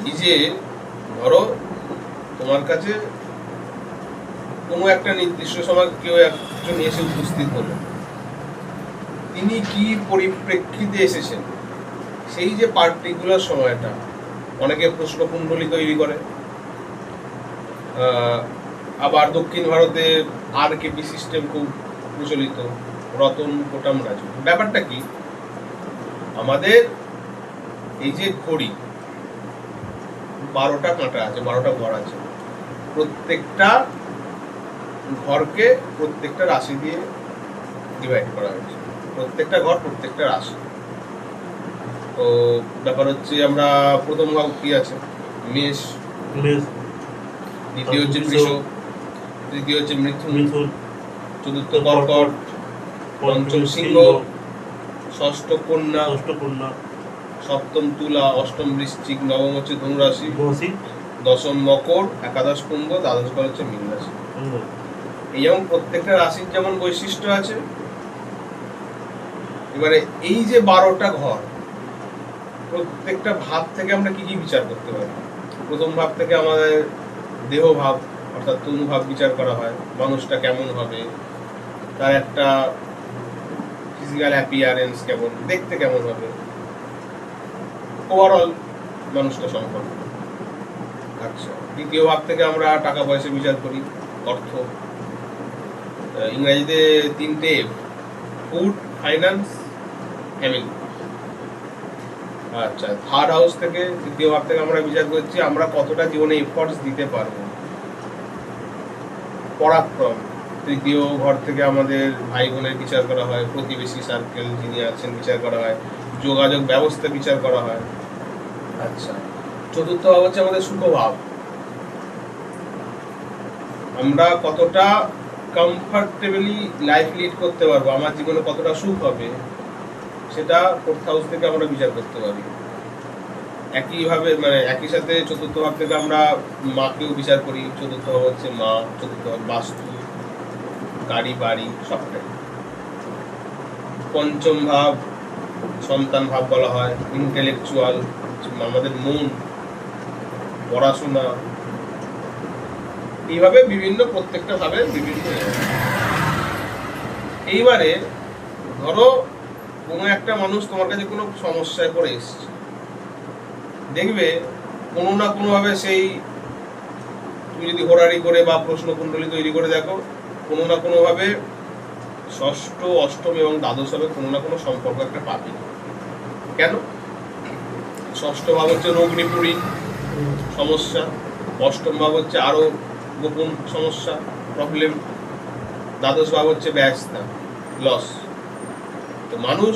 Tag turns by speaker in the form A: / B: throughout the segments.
A: এই যে ধরো তোমার কাছে কোনো একটা নির্দিষ্ট সময় কেউ একজন এসে উপস্থিত হলো, তিনি কি পরিপ্রেক্ষিতে এসেছেন, সেই যে পার্টিকুলার সময়টা অনেকে প্রশ্নকুণ্ডলী তৈরি করে। আবার দক্ষিণ ভারতে আরকেপি সিস্টেম খুব প্রচলিত, রতন কোটাম রাজু। ব্যাপারটা কি, আমাদের এই যে ঘড়ি 12টা কাঁটা আছে, 12টা ঘর আছে, প্রত্যেকটা ঘরকে প্রত্যেকটা রাশি দিয়ে ডিভাইড করা হয়েছে, প্রত্যেকটা ঘর প্রত্যেকটা রাশি। তো ব্যাপার হচ্ছে আমরা প্রথম ভাব কি আছে, মেষ, দ্বিতীয় হচ্ছে বৃষ, তৃতীয় হচ্ছে মিথুন, চতুর্থ কর্কট, পঞ্চম সিংহ, ষষ্ঠ কন্যা, সপ্তম তুলা, অষ্টম বৃশ্চিক, নবম হচ্ছে ধনুরাশি, দশম মকর, একাদশ কুম্ভ, দ্বাদশ ঘর হচ্ছে মীন রাশি। এই যেমন প্রত্যেকটা রাশির যেমন বৈশিষ্ট্য আছে, এবারে এই যে 12টা ঘর, প্রত্যেকটা ভাব থেকে আমরা কি কি বিচার করতে পারি। প্রথম ভাব থেকে আমাদের দেহ ভাব অর্থাৎ তনু ভাব বিচার করা হয়, মানুষটা কেমন হবে, তার একটা ফিজিক্যাল অ্যাপিয়ারেন্স কেমন, দেখতে কেমন হবে, ওভারঅল মানুষটা সম্পর্ক। আচ্ছা, দ্বিতীয় ভাব থেকে আমরা টাকা পয়সা বিচার করি, অর্থ, ইংরেজিতে 3টে এফ, ফুড, ফাইন্যান্স, ফ্যামিলি। আচ্ছা, থার্ড হাউস থেকে, তৃতীয় ভাব থেকে আমরা বিচার করছি আমরা কতটা জীবনে এফর্টস দিতে পারবো, পরাক্রম। তৃতীয় ঘর থেকে আমাদের ভাই বোনের বিচার করা হয়, প্রতিবেশী সার্কেল যিনি আছেন বিচার করা হয়, যোগাযোগ ব্যবস্থা বিচার করা হয়। আচ্ছা, চতুর্থ ভাব হচ্ছে আমাদের সুখভাব, আমরা কতটা কমফর্টেবলি লাইফ লিড করতে পারবো, আমার জীবনে কতটা সুখ হবে, সেটা ফোর্থ হাউস থেকে আমরা বিচার করতে পারি। একইভাবে মানে একই সাথে চতুর্থ ভাব থেকে আমরা মাকেও বিচার করি, চতুর্থ ভাব হচ্ছে মা, চতুর্থ ভাব বাস্তু, গাড়ি বাড়ি সবটাই। পঞ্চম ভাব সন্তান ভাব বলা হয়, ইন্টেলেকচুয়াল, আমাদের মন, পড়াশোনা। এইভাবে বিভিন্ন প্রত্যেকটা ভাবে বিভিন্ন। এইবারে ধরো কোনো একটা মানুষ তোমার কাছে কোনো সমস্যায় পড়ে এসছে, দেখবে কোনো না কোনোভাবে সেই, তুমি যদি হোরারি করে বা প্রশ্নকুণ্ডলী তৈরি করে দেখো, কোনো না কোনোভাবে ষষ্ঠ, অষ্টম এবং দ্বাদশ হবে কোনো না কোনো সম্পর্ক একটা পাবি। কেন? ষষ্ঠ ভাব হচ্ছে রোগ নিপুণী সমস্যা, অষ্টম ভাব হচ্ছে আরো গোপন সমস্যা, প্রবলেম, দ্বাদশ ভাব হচ্ছে ব্যয়স্থা, লস। তো মানুষ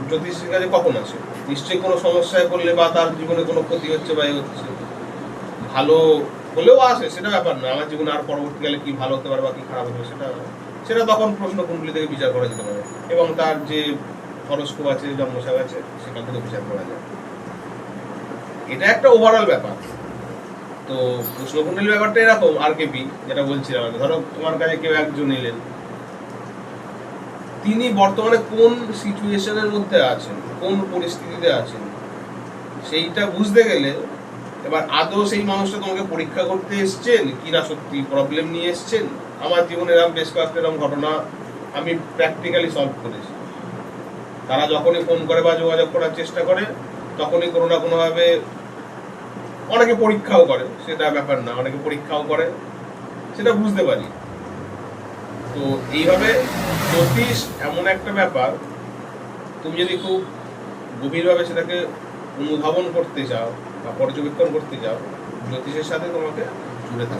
A: জ্যোতিষের কাছে কখন আসে? নিশ্চয়ই কোনো সমস্যায় পড়লে বা তার জীবনে কোনো ক্ষতি হচ্ছে বা হচ্ছে, ভালো হলেও আসে, সেটা ব্যাপার না, আমার জীবনে আর পরবর্তীকালে কি ভালো হতে পারে বা কি খারাপ হবে সেটা তখন প্রশ্নকুণ্ডলী থেকে বিচার করা যেতে পারে, এবং তার যে হরস্কোপ আছে, জন্মছক আছে, সেখান থেকে বিচার করা যায়। এটা একটা ওভারঅল ব্যাপার। তো প্রশ্নকুণ্ডলী ব্যাপারটা এরকম, আরকেপি যেটা বলছিলাম, ধরো তোমার কাছে কেউ একজন এলেন, তিনি বর্তমানে কোন সিচুয়েশনের মধ্যে আছেন, কোন পরিস্থিতিতে আছেন, সেইটা বুঝতে গেলে এবার আদৌ সেই মানুষটা তোমাকে পরীক্ষা করতে এসছেন কিনা, সত্যি প্রবলেম নিয়ে এসছেন। আমার জীবনে এরকম বেশ কয়েকটা এরকম ঘটনা আমি প্র্যাকটিক্যালি সলভ করেছি। তারা যখনই ফোন করে বা যোগাযোগ করার চেষ্টা করে, তখনই কোনো না কোনোভাবে, অনেকে পরীক্ষাও করে, সেটা ব্যাপার না, অনেকে পরীক্ষাও করে, সেটা বুঝতে পারি। তো এইভাবে জ্যোতিষ এমন একটা ব্যাপার, তুমি যদি খুব গভীরভাবে সেটাকে অনুধাবন করতে চাও বা পর্যবেক্ষণ করতে চাও, জ্যোতিষের সাথে তোমাকে জুড়ে থাকতে